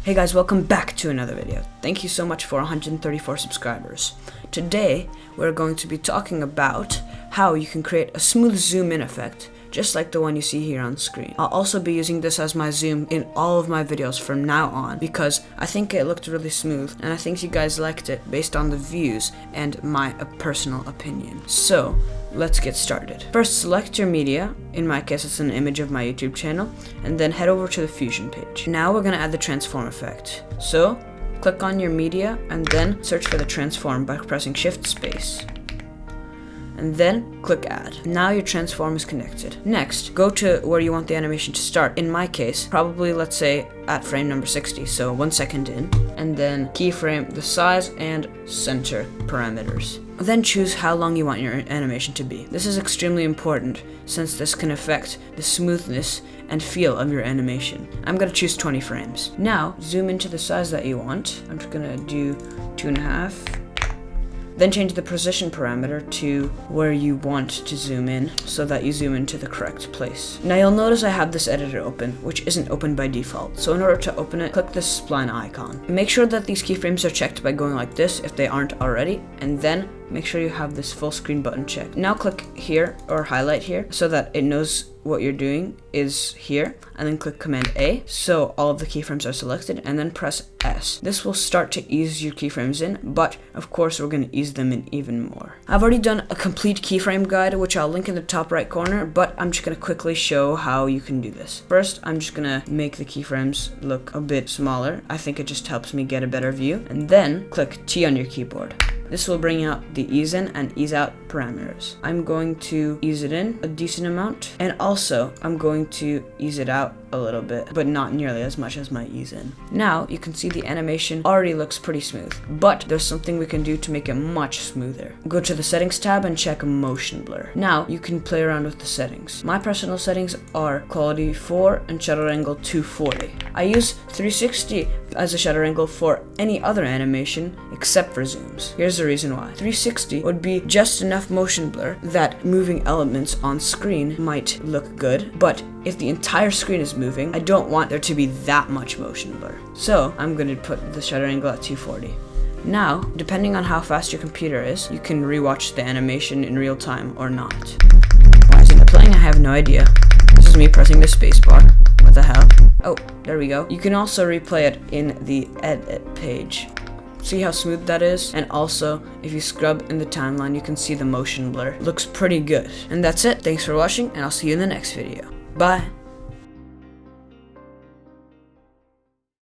Hey guys, welcome back to another video. Thank you so much for 134 subscribers. Today, we're going to be talking about how you can create a smooth zoom in effect, just like the one you see here on screen. I'll also be using this as my zoom in all of my videos from now on because I think it looked really smooth and I think you guys liked it based on the views and my personal opinion. So, let's get started. First, select your media. In my case, it's an image of my YouTube channel, and then head over to the Fusion page. Now we're gonna add the transform effect. So, click on your media and then search for the transform by pressing Shift Space. And then click add. Now your transform is connected. Next, go to where you want the animation to start. In my case, probably let's say at frame number 60, so 1 second in, and then keyframe the size and center parameters. Then choose how long you want your animation to be. This is extremely important since this can affect the smoothness and feel of your animation. I'm gonna choose 20 frames. Now, zoom into the size that you want. I'm just gonna do 2.5. Then change the position parameter to where you want to zoom in so that you zoom into the correct place. Now you'll notice I have this editor open, which isn't open by default. So in order to open it, click this spline icon. Make sure that these keyframes are checked by going like this if they aren't already, and then make sure you have this full screen button checked. Now click here or highlight here so that it knows what you're doing is here, and then click Command A so all of the keyframes are selected, and then press S. This will start to ease your keyframes in, but of course we're going to ease them in even more. I've already done a complete keyframe guide, which I'll link in the top right corner, but I'm just going to quickly show how you can do this. First, I'm just going to make the keyframes look a bit smaller. I think it just helps me get a better view, and then click T on your keyboard. This will bring out the ease in and ease out parameters. I'm going to ease it in a decent amount, and also I'm going to ease it out a little bit, but not nearly as much as my ease in. Now you can see the animation already looks pretty smooth, but there's something we can do to make it much smoother. Go to the settings tab and check motion blur. Now you can play around with the settings. My personal settings are quality 4 and shutter angle 240. I use 360 as a shutter angle for any other animation except for zooms. Here's the reason why. 360 would be just enough motion blur that moving elements on screen might look good, but if the entire screen is moving, I don't want there to be that much motion blur. So I'm going to put the shutter angle at 240. Now, depending on how fast your computer is, you can rewatch the animation in real time or not. Why isn't it playing? I have no idea. This is me pressing the spacebar. What the hell? Oh, there we go. You can also replay it in the edit page. See how smooth that is? And also, if you scrub in the timeline, you can see the motion blur. Looks pretty good. And that's it. Thanks for watching, and I'll see you in the next video. Bye!